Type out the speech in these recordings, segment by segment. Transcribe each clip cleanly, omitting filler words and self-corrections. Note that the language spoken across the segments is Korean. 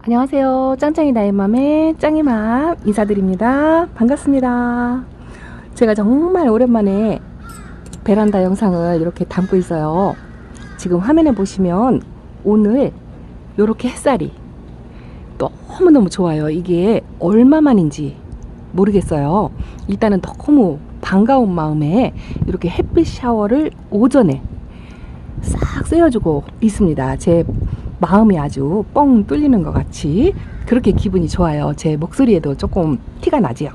안녕하세요. 짱짱이 나의맘의 짱이맘 인사드립니다. 반갑습니다. 제가 정말 오랜만에 베란다 영상을 이렇게 담고 있어요. 지금 화면에 보시면 오늘 이렇게 햇살이 너무너무 좋아요. 이게 얼마만인지 모르겠어요. 일단은 너무 반가운 마음에 이렇게 햇빛 샤워를 오전에 싹 쐬어주고 있습니다. 제 마음이 아주 뻥 뚫리는 것 같이 그렇게 기분이 좋아요. 제 목소리에도 조금 티가 나지요.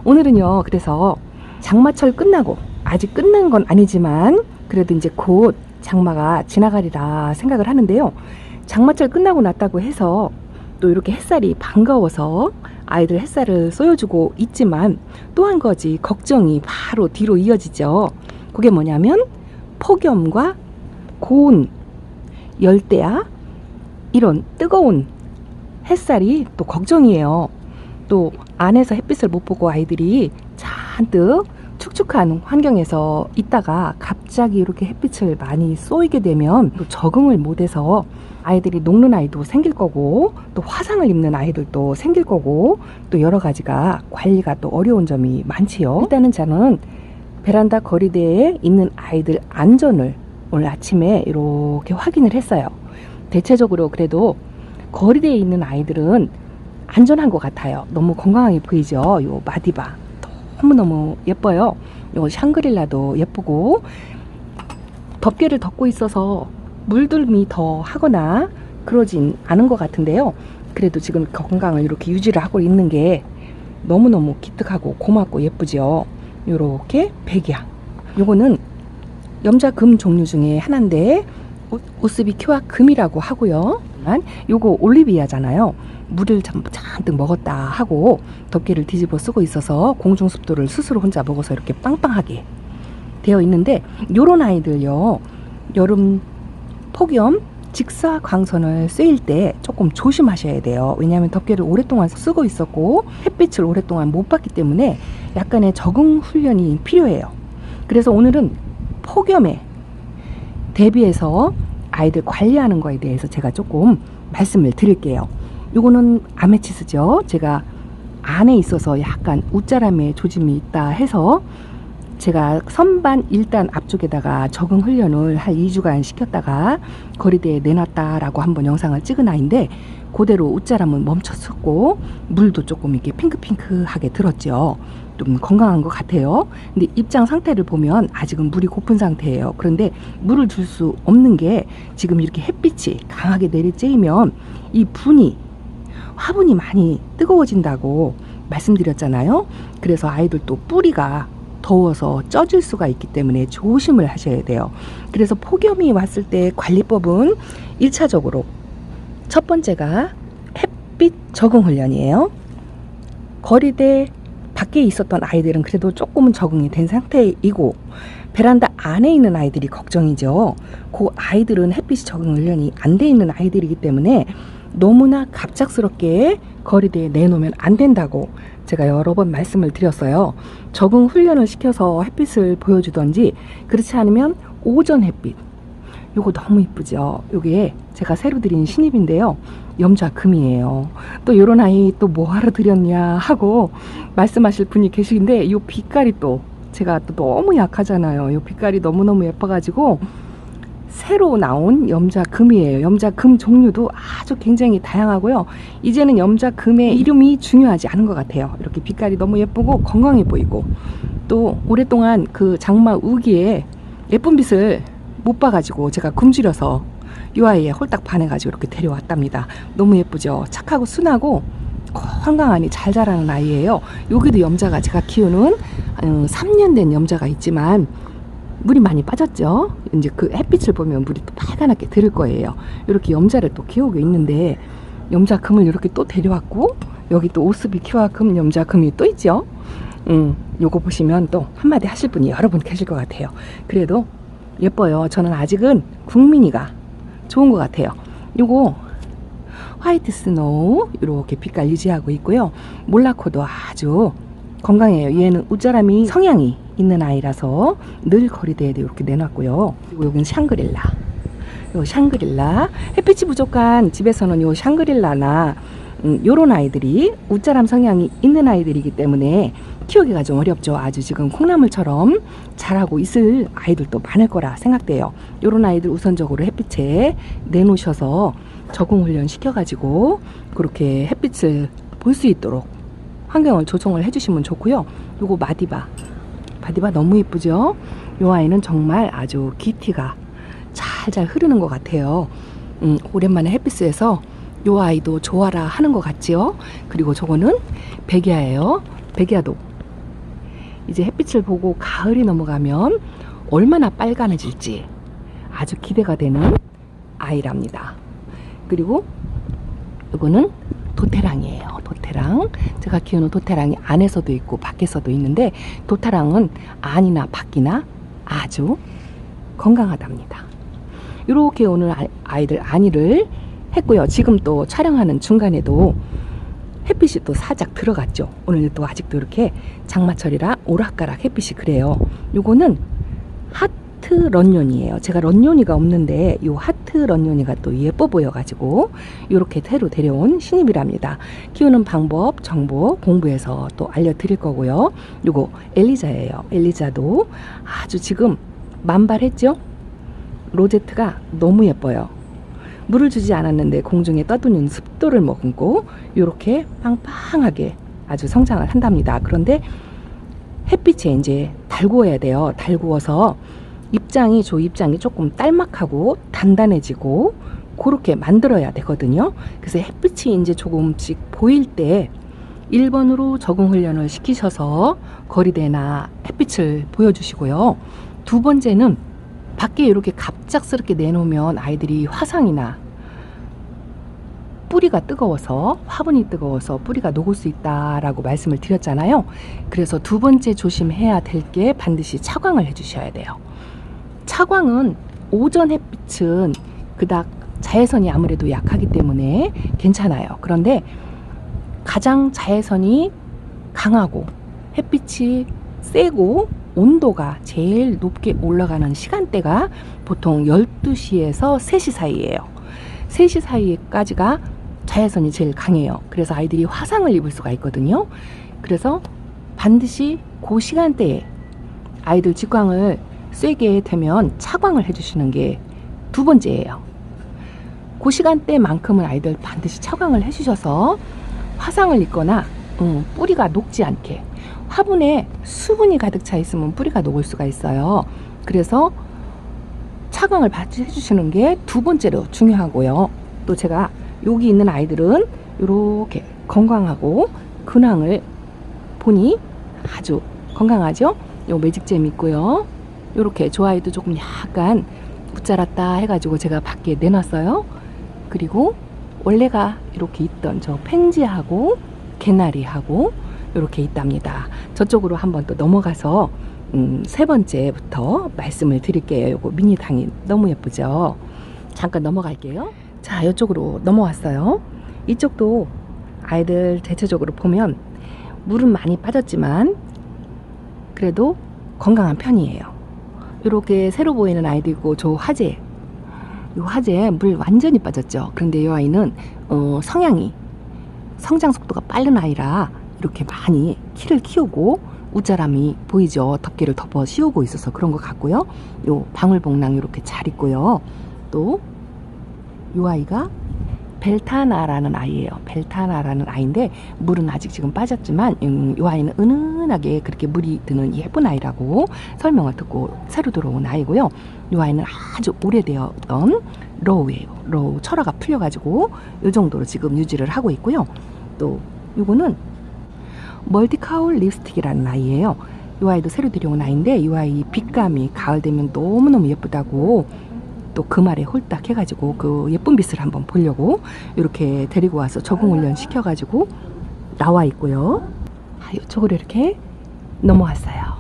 오늘은요, 그래서 장마철 끝나고, 아직 끝난 건 아니지만 그래도 이제 곧 장마가 지나가리라 생각을 하는데요. 장마철 끝나고 났다고 해서 또 이렇게 햇살이 반가워서 아이들 햇살을 쏘여주고 있지만 또 한 가지 걱정이 바로 뒤로 이어지죠. 그게 뭐냐면 폭염과 고온, 열대야, 이런 뜨거운 햇살이 또 걱정이에요. 또 안에서 햇빛을 못 보고 아이들이 잔뜩 축축한 환경에서 있다가 갑자기 이렇게 햇빛을 많이 쏘이게 되면 또 적응을 못해서 아이들이 녹는 아이도 생길 거고, 또 화상을 입는 아이들도 생길 거고, 또 여러 가지가 관리가 또 어려운 점이 많지요. 일단은 저는 베란다 거리대에 있는 아이들 안전을 오늘 아침에 이렇게 확인을 했어요. 대체적으로 그래도 거리대에 있는 아이들은 안전한 것 같아요. 너무 건강하게 보이죠. 요 마디바 너무너무 예뻐요. 요 샹그릴라도 예쁘고, 덮개를 덮고 있어서 물들미 더 하거나 그러진 않은 것 같은데요. 그래도 지금 건강을 이렇게 유지를 하고 있는 게 너무너무 기특하고 고맙고 예쁘죠. 요렇게 백이야. 요거는 염자금 종류 중에 하나인데 오스비 큐아 금이라고 하고요. 요거 올리비아잖아요. 물을 잔뜩 먹었다 하고 덮개를 뒤집어 쓰고 있어서 공중 습도를 스스로 혼자 먹어서 이렇게 빵빵하게 되어 있는데, 요런 아이들요, 여름 폭염 직사 광선을 쐬일 때 조금 조심하셔야 돼요. 왜냐하면 덮개를 오랫동안 쓰고 있었고 햇빛을 오랫동안 못 봤기 때문에 약간의 적응 훈련이 필요해요. 그래서 오늘은 폭염에 대비해서 아이들 관리하는 거에 대해서 제가 조금 말씀을 드릴게요. 요거는 아메치스죠. 제가 안에 있어서 약간 웃자람의 조짐이 있다 해서 제가 선반 1단 앞쪽에다가 적응 훈련을 한 2주간 시켰다가 거리대에 내놨다라고 한번 영상을 찍은 아이인데, 그대로 웃자람은 멈췄었고 물도 조금 이렇게 핑크핑크하게 들었죠. 좀 건강한 것 같아요. 근데 입장 상태를 보면 아직은 물이 고픈 상태예요. 그런데 물을 줄 수 없는 게 지금 이렇게 햇빛이 강하게 내리쬐이면 이 화분이 많이 뜨거워진다고 말씀드렸잖아요. 그래서 아이들 또 뿌리가 더워서 쪄질 수가 있기 때문에 조심을 하셔야 돼요. 그래서 폭염이 왔을 때 관리법은 1차적으로 첫 번째가 햇빛 적응 훈련이에요. 거리대 밖에 있었던 아이들은 그래도 조금은 적응이 된 상태이고, 베란다 안에 있는 아이들이 걱정이죠. 그 아이들은 햇빛 적응 훈련이 안 돼 있는 아이들이기 때문에 너무나 갑작스럽게 거리대에 내놓으면 안 된다고 제가 여러 번 말씀을 드렸어요. 적응 훈련을 시켜서 햇빛을 보여주던지, 그렇지 않으면 오전 햇빛, 요거 너무 이쁘죠. 요게 제가 새로 드린 신입인데요, 염자금이에요. 또 요런 아이 또 뭐하러 드렸냐 하고 말씀하실 분이 계시는데, 요 빛깔이 또 제가 또 너무 약하잖아요. 요 빛깔이 너무너무 예뻐가지고 새로 나온 염자금이에요. 염자금 종류도 아주 굉장히 다양하고요. 이제는 염자금의 이름이 중요하지 않은 것 같아요. 이렇게 빛깔이 너무 예쁘고 건강해 보이고, 또 오랫동안 그 장마 우기에 예쁜 빛을 못 봐가지고 제가 굶주려서 이 아이에 홀딱 반해가지고 이렇게 데려왔답니다. 너무 예쁘죠. 착하고 순하고 건강하니 잘 자라는 아이예요. 여기도 염자가 제가 키우는 3년 된 염자가 있지만 물이 많이 빠졌죠. 이제 그 햇빛을 보면 물이 또 빨갛게 들을 거예요. 이렇게 염자를 또 키우고 있는데, 염자금을 이렇게 또 데려왔고, 여기 또 오스비 큐아금 염자금이 또 있죠. 요거 보시면 또 한마디 하실 분이 여러 분 계실 것 같아요. 그래도 예뻐요. 저는 아직은 국민이가 좋은 것 같아요. 요거 화이트 스노우 이렇게 빛깔 유지하고 있고요. 몰라코도 아주 건강해요. 얘는 웃자람이 성향이 있는 아이라서 늘 거리대에도 이렇게 내놨고요. 그리고 여기는 샹그릴라. 요 샹그릴라. 햇빛이 부족한 집에서는 요 샹그릴라나 요런 아이들이 웃자람 성향이 있는 아이들이기 때문에 키우기가 좀 어렵죠. 아주 지금 콩나물처럼 자라고 있을 아이들도 많을 거라 생각돼요. 요런 아이들 우선적으로 햇빛에 내놓으셔서 적응 훈련 시켜가지고 그렇게 햇빛을 볼 수 있도록 환경을 조성을 해주시면 좋고요. 요거 마디바 너무 이쁘죠? 요 아이는 정말 아주 기티가 잘 흐르는 것 같아요. 오랜만에 햇빛에서 요 아이도 좋아라 하는 것 같지요? 그리고 저거는 백야예요. 백야도 이제 햇빛을 보고 가을이 넘어가면 얼마나 빨간해질지 아주 기대가 되는 아이랍니다. 그리고 이거는 도테랑이에요. 도테랑. 제가 키우는 도테랑이 안에서도 있고 밖에서도 있는데 도테랑은 안이나 밖이나 아주 건강하답니다. 이렇게 오늘 아이들 안위를 했고요. 지금 또 촬영하는 중간에도 햇빛이 또 살짝 들어갔죠. 오늘 또 아직도 이렇게 장마철이라 오락가락 햇빛이 그래요. 요거는 하트 런ኞ니에요. 제가 런ኞ니가 없는데 요 하트 런ኞ니가 또 예뻐 보여가지고 이렇게 새로 데려온 신입이랍니다. 키우는 방법, 정보 공부해서 또 알려드릴 거고요. 요거 엘리자예요. 엘리자도 아주 지금 만발했죠. 로제트가 너무 예뻐요. 물을 주지 않았는데 공중에 떠도는 습도를 머금고 이렇게 빵빵하게 아주 성장을 한답니다. 그런데 햇빛에 이제 달구어야 돼요. 달구어서 입장이 조금 딸막하고 단단해지고 그렇게 만들어야 되거든요. 그래서 햇빛이 이제 조금씩 보일 때 1번으로 적응 훈련을 시키셔서 거리대나 햇빛을 보여주시고요. 두 번째는 밖에 이렇게 갑작스럽게 내놓으면 아이들이 화상이나 뿌리가 뜨거워서 화분이 뜨거워서 뿌리가 녹을 수 있다라고 말씀을 드렸잖아요. 그래서 두 번째 조심해야 될 게 반드시 차광을 해주셔야 돼요. 차광은 오전 햇빛은 그닥 자외선이 아무래도 약하기 때문에 괜찮아요. 그런데 가장 자외선이 강하고 햇빛이 세고 온도가 제일 높게 올라가는 시간대가 보통 12시에서 3시 사이예요. 3시 사이까지가 자외선이 제일 강해요. 그래서 아이들이 화상을 입을 수가 있거든요. 그래서 반드시 그 시간대에 아이들 직광을 쐬게 되면 차광을 해주시는 게 두 번째예요. 그 시간대만큼은 아이들 반드시 차광을 해주셔서 화상을 입거나 뿌리가 녹지 않게. 화분에 수분이 가득 차 있으면 뿌리가 녹을 수가 있어요. 그래서 차광을 반드시 해주시는 게 두 번째로 중요하고요. 또 제가 여기 있는 아이들은 이렇게 건강하고 근황을 보니 아주 건강하죠. 요 매직잼 있고요. 이렇게 저 아이도 조금 약간 붙자랐다 해가지고 제가 밖에 내놨어요. 그리고 원래가 이렇게 있던 저 팽지하고 개나리하고 이렇게 있답니다. 저쪽으로 한번 또 넘어가서 세 번째부터 말씀을 드릴게요. 요거 미니당이 너무 예쁘죠. 잠깐 넘어갈게요. 자, 이쪽으로 넘어왔어요. 이쪽도 아이들 대체적으로 보면 물은 많이 빠졌지만 그래도 건강한 편이에요. 이렇게 새로 보이는 아이도 있고 저 화재, 이 화재 물 완전히 빠졌죠. 그런데 이 아이는 성향이 성장 속도가 빠른 아이라 이렇게 많이 키를 키우고 웃자람이 보이죠. 덮개를 덮어 씌우고 있어서 그런 것 같고요. 요 방울복랑 이렇게 잘 있고요. 또 요 아이가 벨타나라는 아이예요. 벨타나라는 아이인데 물은 아직 지금 빠졌지만 요 아이는 은은하게 그렇게 물이 드는 예쁜 아이라고 설명을 듣고 새로 들어온 아이고요. 요 아이는 아주 오래되었던 로우예요. 로우 철화가 풀려가지고 요 정도로 지금 유지를 하고 있고요. 또 요거는 멀티카울 립스틱이라는 아이예요. 이 아이도 새로 들여온 아이인데 이 아이 빛감이 가을 되면 너무너무 예쁘다고 또 그 말에 홀딱 해가지고 그 예쁜 빛을 한번 보려고 이렇게 데리고 와서 적응 훈련 시켜가지고 나와 있고요. 이쪽으로 이렇게 넘어왔어요.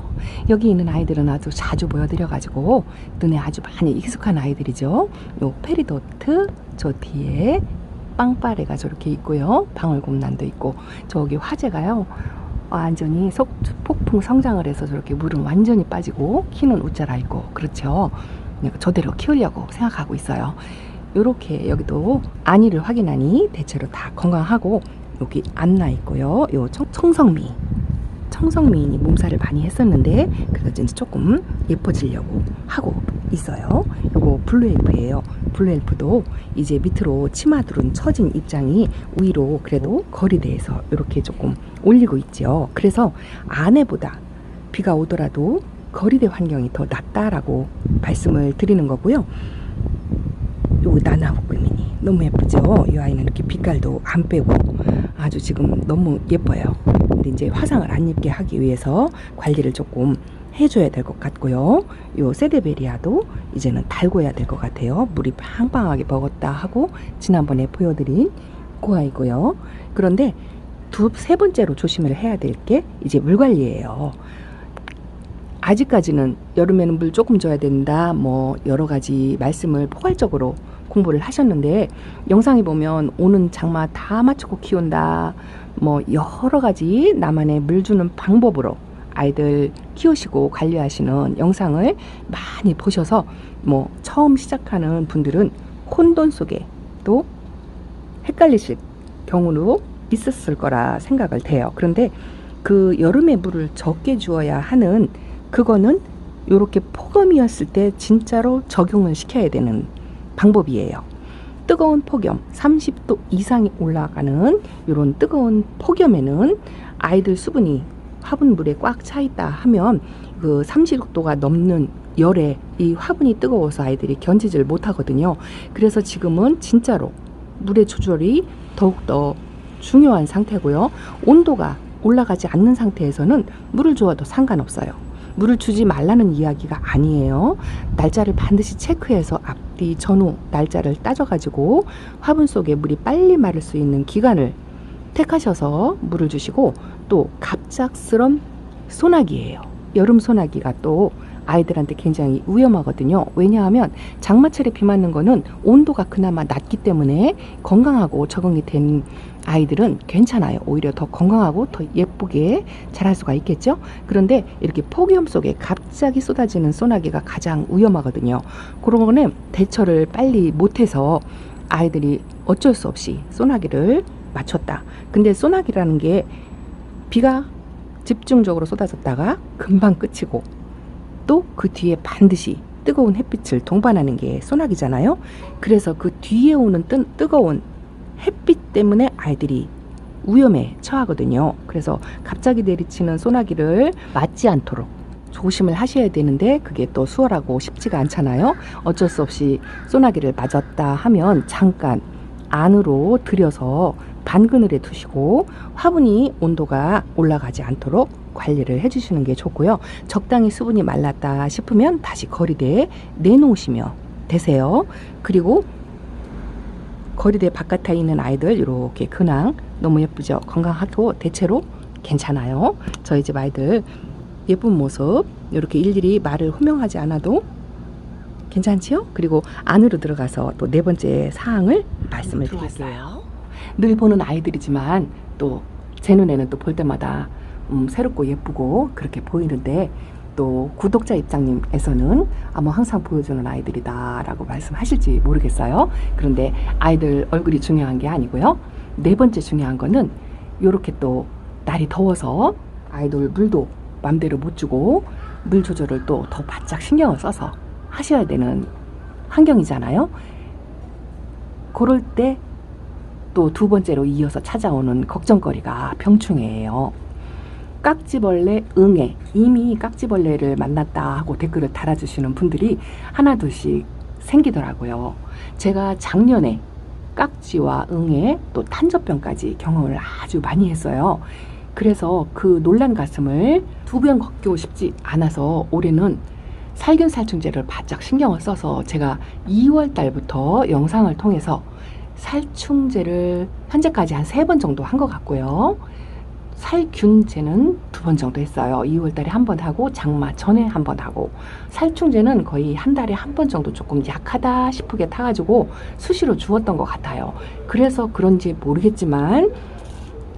여기 있는 아이들은 아주 자주 보여드려가지고 눈에 아주 많이 익숙한 아이들이죠. 요 페리도트 저 뒤에 빵빠레가 저렇게 있고요. 방울곰난도 있고 저기 화재가요. 완전히 폭풍 성장을 해서 저렇게 물은 완전히 빠지고 키는 웃자라 있고 그렇죠. 그냥 저대로 키우려고 생각하고 있어요. 요렇게 여기도 안위를 확인하니 대체로 다 건강하고, 여기 안나 있고요. 요 청성미인이 몸살을 많이 했었는데 그래서 이제 조금 예뻐지려고 하고 있어요. 요거 블루엘프예요. 블루엘프도 이제 밑으로 치마두른 처진 입장이 위로 그래도 거리대에서 이렇게 조금 올리고 있죠. 그래서 안에보다 비가 오더라도 거리대 환경이 더 낫다라고 말씀을 드리는 거고요. 요 나나호끌미니 너무 예쁘죠? 이 아이는 이렇게 빛깔도 안 빼고 아주 지금 너무 예뻐요. 근데 이제 화상을 안 입게 하기 위해서 관리를 조금 해줘야 될 것 같고요. 요 세데베리아도 이제는 달궈야 될 것 같아요. 물이 빵빵하게 먹었다 하고 지난번에 보여드린 그 아이고요. 그런데 세 번째로 조심을 해야 될 게 이제 물 관리예요. 아직까지는 여름에는 물 조금 줘야 된다, 뭐 여러 가지 말씀을 포괄적으로 공부를 하셨는데, 영상에 보면 오는 장마 다 맞추고 키운다, 뭐 여러 가지 나만의 물 주는 방법으로 아이들 키우시고 관리하시는 영상을 많이 보셔서 뭐 처음 시작하는 분들은 혼돈 속에 또 헷갈리실 경우도 있었을 거라 생각을 해요. 그런데 그 여름에 물을 적게 주어야 하는 그거는 이렇게 폭염이었을 때 진짜로 적용을 시켜야 되는 방법이에요. 뜨거운 폭염 30도 이상이 올라가는 이런 뜨거운 폭염에는 아이들 수분이 화분물에 꽉 차 있다 하면 그 30도가 넘는 열에 이 화분이 뜨거워서 아이들이 견디질 못하거든요. 그래서 지금은 진짜로 물의 조절이 더욱더 중요한 상태고요. 온도가 올라가지 않는 상태에서는 물을 주어도 상관없어요. 물을 주지 말라는 이야기가 아니에요. 날짜를 반드시 체크해서 앞뒤 전후 날짜를 따져가지고 화분 속에 물이 빨리 마를 수 있는 기간을 택하셔서 물을 주시고, 또 갑작스런 소나기예요. 여름 소나기가 또 아이들한테 굉장히 위험하거든요. 왜냐하면 장마철에 비 맞는 거는 온도가 그나마 낮기 때문에 건강하고 적응이 된 아이들은 괜찮아요. 오히려 더 건강하고 더 예쁘게 자랄 수가 있겠죠. 그런데 이렇게 폭염 속에 갑자기 쏟아지는 소나기가 가장 위험하거든요. 그런 거는 대처를 빨리 못해서 아이들이 어쩔 수 없이 소나기를 맞췄다. 근데 소나기라는 게 비가 집중적으로 쏟아졌다가 금방 그치고 또 그 뒤에 반드시 뜨거운 햇빛을 동반하는 게 소나기잖아요. 그래서 그 뒤에 오는 뜨거운 햇빛 때문에 아이들이 위험에 처하거든요. 그래서 갑자기 내리치는 소나기를 맞지 않도록 조심을 하셔야 되는데 그게 또 수월하고 쉽지가 않잖아요. 어쩔 수 없이 소나기를 맞았다 하면 잠깐 안으로 들여서 반그늘에 두시고 화분이 온도가 올라가지 않도록 관리를 해주시는 게 좋고요. 적당히 수분이 말랐다 싶으면 다시 거리대에 내놓으시면 되세요. 그리고 거리대 바깥에 있는 아이들 이렇게 근황 너무 예쁘죠? 건강하고 대체로 괜찮아요. 저희 집 아이들 예쁜 모습 이렇게 일일이 말을 호명하지 않아도 괜찮지요? 그리고 안으로 들어가서 또 네 번째 사항을 말씀을 드릴게요. 늘 보는 아이들이지만 또 제 눈에는 또 볼 때마다 새롭고 예쁘고 그렇게 보이는데, 또 구독자 입장님에서는 뭐 항상 보여주는 아이들이다 라고 말씀하실지 모르겠어요. 그런데 아이들 얼굴이 중요한 게 아니고요. 네 번째 중요한 거는 요렇게 또 날이 더워서 아이들 물도 맘대로 못 주고 물 조절을 또 더 바짝 신경을 써서 하셔야 되는 환경이잖아요. 그럴 때 또 두 번째로 이어서 찾아오는 걱정거리가 병충해예요. 깍지벌레 응애, 이미 깍지벌레를 만났다 하고 댓글을 달아주시는 분들이 하나 둘씩 생기더라고요. 제가 작년에 깍지와 응애 또 탄저병까지 경험을 아주 많이 했어요. 그래서 그 놀란 가슴을 두 번 겪고 싶지 않아서 올해는 살균 살충제를 바짝 신경을 써서 제가 2월 달부터 영상을 통해서 살충제를 현재까지 한 3번 정도 한 것 같고요. 살균제는 2번 정도 했어요. 2월 달에 한 번 하고 장마 전에 한 번 하고, 살충제는 거의 한 달에 한 번 정도 조금 약하다 싶게 타가지고 수시로 주었던 것 같아요. 그래서 그런지 모르겠지만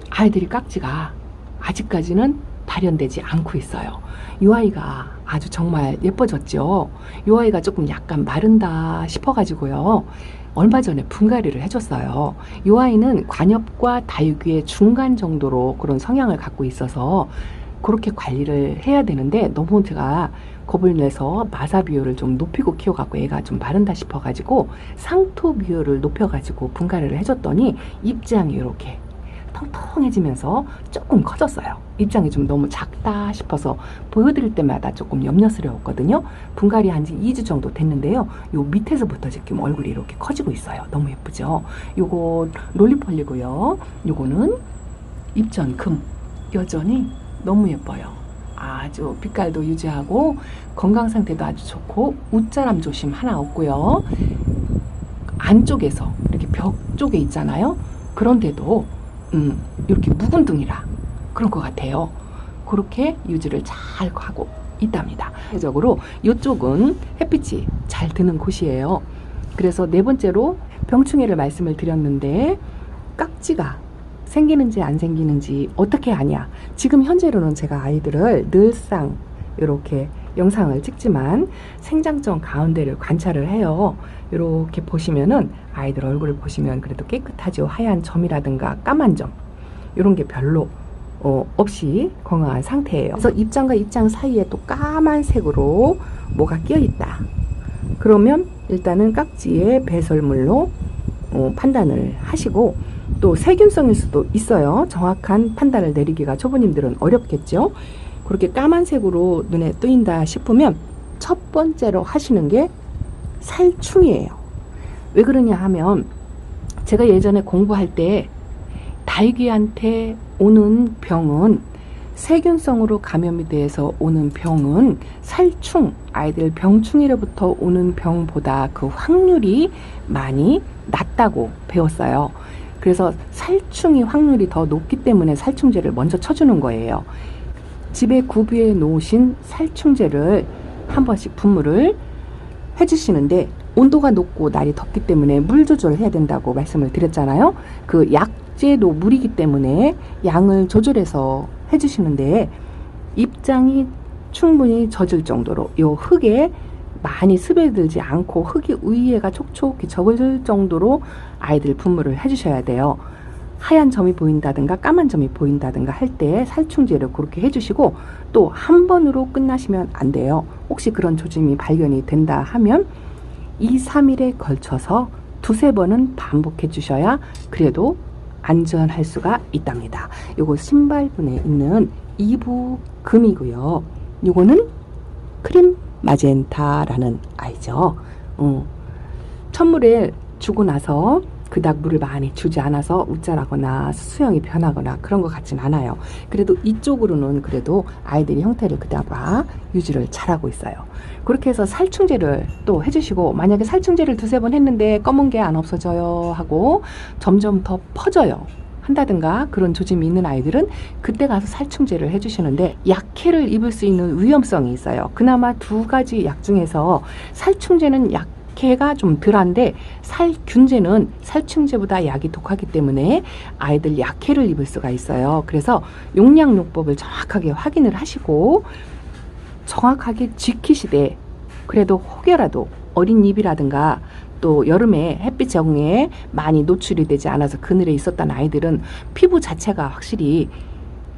아이들이 깍지가 아직까지는 발현되지 않고 있어요. 이 아이가 아주 정말 예뻐졌죠. 이 아이가 조금 약간 마른다 싶어가지고요. 얼마 전에 분갈이를 해줬어요. 이 아이는 관엽과 다육이의 중간 정도로 그런 성향을 갖고 있어서 그렇게 관리를 해야 되는데 너무 제가 겁을 내서 마사 비율을 좀 높이고 키워갖고 얘가 좀 마른다 싶어가지고 상토 비율을 높여가지고 분갈이를 해줬더니 입장이 이렇게 통통해지면서 조금 커졌어요. 입장이 좀 너무 작다 싶어서 보여드릴 때마다 조금 염려스러웠거든요. 분갈이 한 지 2주 정도 됐는데요. 요 밑에서부터 지금 얼굴이 이렇게 커지고 있어요. 너무 예쁘죠? 요거 롤리폴리고요. 요거는 입전금. 여전히 너무 예뻐요. 아주 빛깔도 유지하고 건강 상태도 아주 좋고 웃자람 조심 하나 없고요. 안쪽에서 이렇게 벽 쪽에 있잖아요. 그런데도 이렇게 묵은 등이라 그런 것 같아요. 그렇게 유지를 잘 하고 있답니다. 대체적으로 이쪽은 햇빛이 잘 드는 곳이에요. 그래서 네 번째로 병충해를 말씀을 드렸는데 깍지가 생기는지 안 생기는지 어떻게 아냐. 지금 현재로는 제가 아이들을 늘상 이렇게 영상을 찍지만 생장점 가운데를 관찰을 해요. 이렇게 보시면은 아이들 얼굴을 보시면 그래도 깨끗하죠. 하얀 점이라든가 까만 점 이런 게 별로 없이 건강한 상태예요. 그래서 입장과 입장 사이에 또 까만색으로 뭐가 끼어 있다. 그러면 일단은 깍지의 배설물로 판단을 하시고 또 세균성일 수도 있어요. 정확한 판단을 내리기가 초보님들은 어렵겠죠. 그렇게 까만색으로 눈에 뜨인다 싶으면 첫 번째로 하시는 게 살충이에요. 왜 그러냐 하면 제가 예전에 공부할 때 다육이한테 오는 병은 세균성으로 감염이 돼서 오는 병은 살충, 아이들 병충해로부터 오는 병보다 그 확률이 많이 낮다고 배웠어요. 그래서 살충이 확률이 더 높기 때문에 살충제를 먼저 쳐주는 거예요. 집에 구비해 놓으신 살충제를 한 번씩 분무를 해주시는데 온도가 높고 날이 덥기 때문에 물 조절을 해야 된다고 말씀을 드렸잖아요. 그 약제도 물이기 때문에 양을 조절해서 해주시는데 입장이 충분히 젖을 정도로 요 흙에 많이 스며들지 않고 흙이 위에가 촉촉히 적을 정도로 아이들 분무를 해주셔야 돼요. 하얀 점이 보인다든가 까만 점이 보인다든가 할 때 살충제를 그렇게 해주시고 또 한 번으로 끝나시면 안 돼요. 혹시 그런 조짐이 발견이 된다 하면 2, 3일에 걸쳐서 두세 번은 반복해 주셔야 그래도 안전할 수가 있답니다. 요거 신발분에 있는 이부금이고요. 요거는 크림 마젠타라는 아이죠. 천물에 주고 나서 그닥 물을 많이 주지 않아서 웃자라거나 수영이 변하거나 그런 것 같진 않아요. 그래도 이쪽으로는 그래도 아이들이 형태를 그다가 유지를 잘하고 있어요. 그렇게 해서 살충제를 또 해주시고 만약에 살충제를 두세 번 했는데 검은 게 안 없어져요 하고 점점 더 퍼져요 한다든가 그런 조짐이 있는 아이들은 그때 가서 살충제를 해주시는데 약해를 입을 수 있는 위험성이 있어요. 그나마 두 가지 약 중에서 살충제는 약해가 좀 덜한데 살균제는 살충제보다 약이 독하기 때문에 아이들 약해를 입을 수가 있어요. 그래서 용량요법을 정확하게 확인을 하시고 정확하게 지키시되 그래도 혹여라도 어린 입이라든가 또 여름에 햇빛 적응에 많이 노출이 되지 않아서 그늘에 있었던 아이들은 피부 자체가 확실히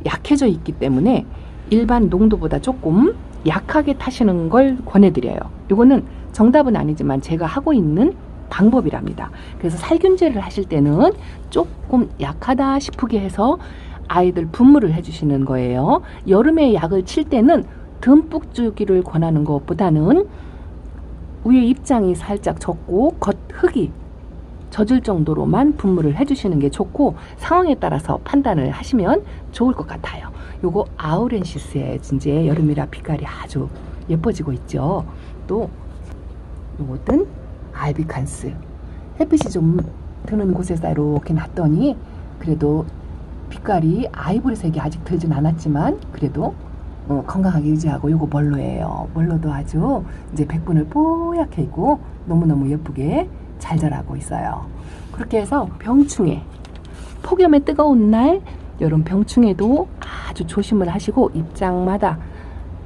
약해져 있기 때문에 일반 농도보다 조금 약하게 타시는 걸 권해드려요. 이거는 정답은 아니지만 제가 하고 있는 방법이랍니다. 그래서 살균제를 하실 때는 조금 약하다 싶게 해서 아이들 분무를 해주시는 거예요. 여름에 약을 칠 때는 듬뿍 주기를 권하는 것보다는 위에 입장이 살짝 젖고 겉 흙이 젖을 정도로만 분무를 해주시는 게 좋고 상황에 따라서 판단을 하시면 좋을 것 같아요. 요거 아우렌시스의 이제 여름이라 빛깔이 아주 예뻐지고 있죠. 또 요것은 알비칸스 햇빛이 좀 드는 곳에서 이렇게 놨더니 그래도 빛깔이 아이보리색이 아직 들진 않았지만 그래도 건강하게 유지하고 요거 멀로예요. 멀로도 아주 이제 백분을 뽀얗게 있고 너무너무 예쁘게 잘 자라고 있어요. 그렇게 해서 병충해 폭염의 뜨거운 날 이런 병충해도 아주 조심을 하시고 입장마다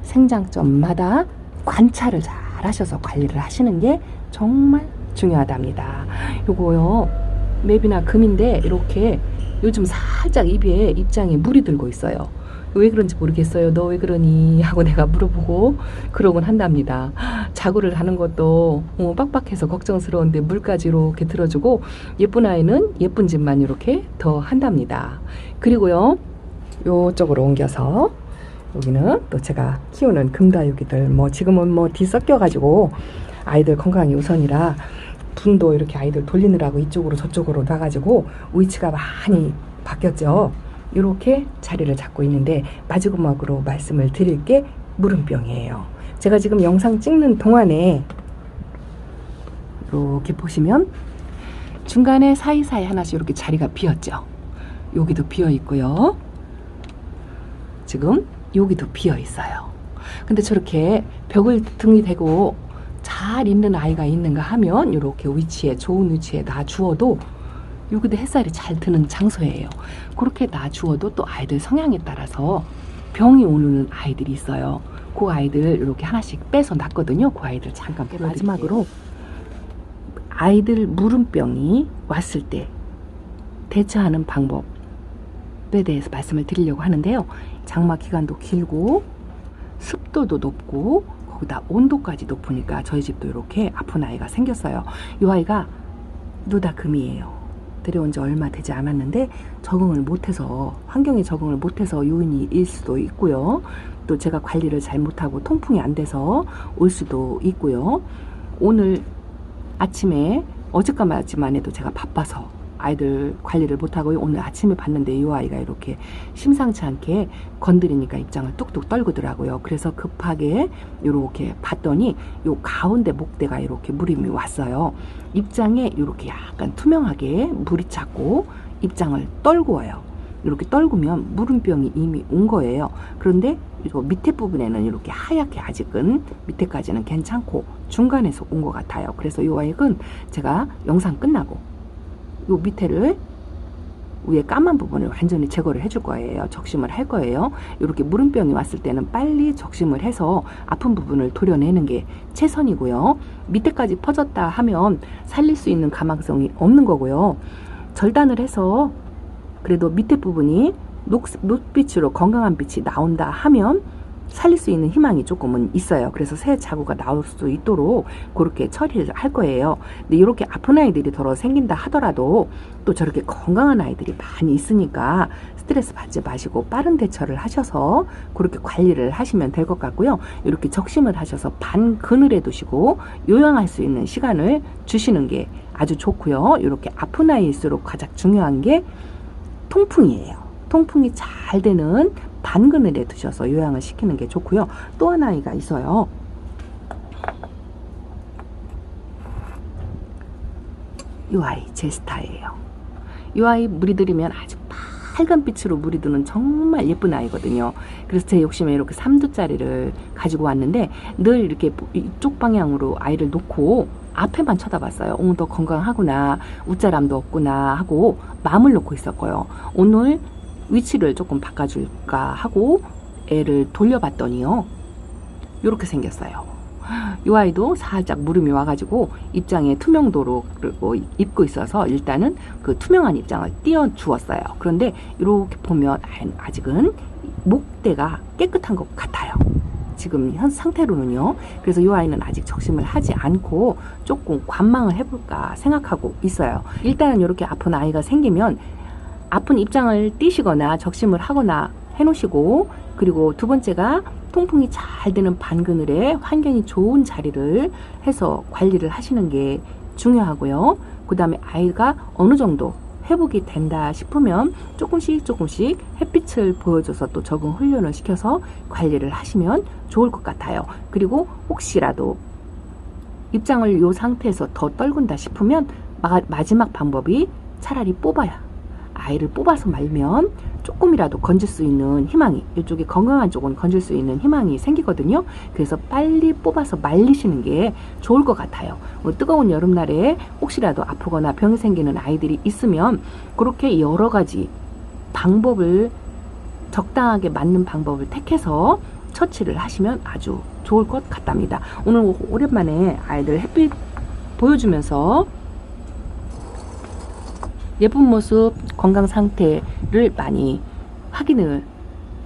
생장점마다 관찰을 잘 하셔서 관리를 하시는 게 정말 중요하답니다. 요거요 맵이나 금인데 이렇게 요즘 살짝 입에 입장에 물이 들고 있어요. 왜 그런지 모르겠어요. 너 왜 그러니 하고 내가 물어보고 그러곤 한답니다. 자구를 하는 것도 빡빡해서 걱정스러운데 물까지 이렇게 들어주고 예쁜 아이는 예쁜 짓만 이렇게 더 한답니다. 그리고요 요쪽으로 옮겨서 여기는 또 제가 키우는 금다육이들 뭐 지금은 뭐 뒤섞여 가지고 아이들 건강이 우선이라 분도 이렇게 아이들 돌리느라고 이쪽으로 저쪽으로 놔가지고 위치가 많이 바뀌었죠. 이렇게 자리를 잡고 있는데 마지막으로 말씀을 드릴 게 물음병이에요. 제가 지금 영상 찍는 동안에 이렇게 보시면 중간에 사이사이 하나씩 이렇게 자리가 비었죠. 여기도 비어 있고요. 지금 여기도 비어 있어요. 근데 저렇게 벽을 등이 대고 잘 있는 아이가 있는가 하면 이렇게 위치에 좋은 위치에 놔주어도 여기도 햇살이 잘 드는 장소예요. 그렇게 놔주어도 또 아이들 성향에 따라서 병이 오는 아이들이 있어요. 그 아이들 이렇게 하나씩 빼서 놨거든요. 그 아이들 잠깐 빼볼게요. 마지막으로 아이들 물음병이 왔을 때 대처하는 방법에 대해서 말씀을 드리려고 하는데요. 장마 기간도 길고 습도도 높고 거기다 온도까지 높으니까 저희 집도 이렇게 아픈 아이가 생겼어요. 이 아이가 누다금이에요. 들여온 지 얼마 되지 않았는데 적응을 못해서 환경에 적응을 못해서 요인일 수도 있고요. 또 제가 관리를 잘 못하고 통풍이 안 돼서 올 수도 있고요. 오늘 아침에 어젯까지만 해도 제가 바빠서 아이들 관리를 못하고 오늘 아침에 봤는데 이 아이가 이렇게 심상치 않게 건드리니까 입장을 뚝뚝 떨구더라고요. 그래서 급하게 이렇게 봤더니 요 가운데 목대가 이렇게 물이 왔어요. 입장에 이렇게 약간 투명하게 물이 찼고 입장을 떨구어요. 이렇게 떨구면 물음병이 이미 온 거예요. 그런데 요 밑에 부분에는 이렇게 하얗게 아직은 밑에까지는 괜찮고 중간에서 온 것 같아요. 그래서 이 아이는 제가 영상 끝나고 요 밑에를 위에 까만 부분을 완전히 제거를 해줄 거예요. 적심을 할 거예요. 이렇게 물음병이 왔을 때는 빨리 적심을 해서 아픈 부분을 도려내는 게 최선이고요. 밑에까지 퍼졌다 하면 살릴 수 있는 가망성이 없는 거고요. 절단을 해서 그래도 밑에 부분이 녹빛으로 건강한 빛이 나온다 하면 살릴 수 있는 희망이 조금은 있어요. 그래서 새 자구가 나올 수 있도록 그렇게 처리를 할 거예요. 근데 이렇게 아픈 아이들이 더러 생긴다 하더라도 또 저렇게 건강한 아이들이 많이 있으니까 스트레스 받지 마시고 빠른 대처를 하셔서 그렇게 관리를 하시면 될 것 같고요. 이렇게 적심을 하셔서 반 그늘에 두시고 요양할 수 있는 시간을 주시는 게 아주 좋고요. 이렇게 아픈 아이일수록 가장 중요한 게 통풍이에요. 통풍이 잘 되는 반그늘에 두셔서 요양을 시키는 게 좋고요. 또 하나 아이가 있어요. 이 아이 제 스타예요. 이 아이 물이 들이면 아주 빨간 빛으로 물이 드는 정말 예쁜 아이거든요. 그래서 제 욕심에 이렇게 3두짜리를 가지고 왔는데 늘 이렇게 이쪽 방향으로 아이를 놓고 앞에만 쳐다봤어요. 더 건강하구나, 웃자람도 없구나 하고 마음을 놓고 있었고요. 오늘 위치를 조금 바꿔줄까 하고 애를 돌려봤더니요. 이렇게 생겼어요. 이 아이도 살짝 물음이 와가지고 입장에 투명도로 그리고 입고 있어서 일단은 그 투명한 입장을 띄워주었어요. 그런데 이렇게 보면 아직은 목대가 깨끗한 것 같아요. 지금 현 상태로는요. 그래서 이 아이는 아직 적심을 하지 않고 조금 관망을 해볼까 생각하고 있어요. 일단은 이렇게 아픈 아이가 생기면 아픈 입장을 띄시거나 적심을 하거나 해놓으시고, 그리고 두 번째가 통풍이 잘 되는 반그늘에 환경이 좋은 자리를 해서 관리를 하시는 게 중요하고요. 그 다음에 아이가 어느 정도 회복이 된다 싶으면 조금씩 햇빛을 보여줘서 또 적응 훈련을 시켜서 관리를 하시면 좋을 것 같아요. 그리고 혹시라도 입장을 이 상태에서 더 떨군다 싶으면 마지막 방법이 차라리 아이를 뽑아서 말면 조금이라도 건질 수 있는 희망이, 이쪽에 건강한 쪽은 건질 수 있는 희망이 생기거든요. 그래서 빨리 뽑아서 말리시는 게 좋을 것 같아요. 뜨거운 여름날에 혹시라도 아프거나 병이 생기는 아이들이 있으면 그렇게 여러 가지 방법을 적당하게 맞는 방법을 택해서 처치를 하시면 아주 좋을 것 같답니다. 오늘 오랜만에 아이들 햇빛 보여주면서 예쁜 모습, 건강 상태를 많이 확인을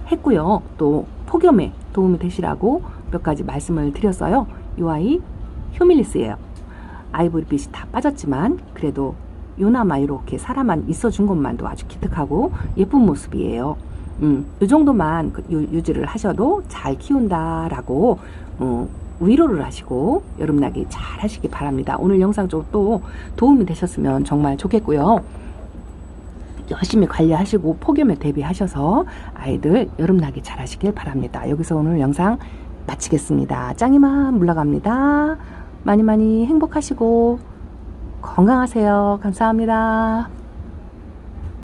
했고요. 또 폭염에 도움이 되시라고 몇 가지 말씀을 드렸어요. 이 아이 휴밀리스예요. 아이보리빛이 다 빠졌지만 그래도 요나마 이렇게 살아만 있어준 것만도 아주 기특하고 예쁜 모습이에요. 이 정도만 유지를 하셔도 잘 키운다라고 위로를 하시고 여름나기 잘 하시기 바랍니다. 오늘 영상 좀 또 도움이 되셨으면 정말 좋겠고요. 열심히 관리하시고 폭염에 대비하셔서 아이들 여름나기 잘 하시길 바랍니다. 여기서 오늘 영상 마치겠습니다. 짱이만 물러갑니다. 많이 행복하시고 건강하세요. 감사합니다.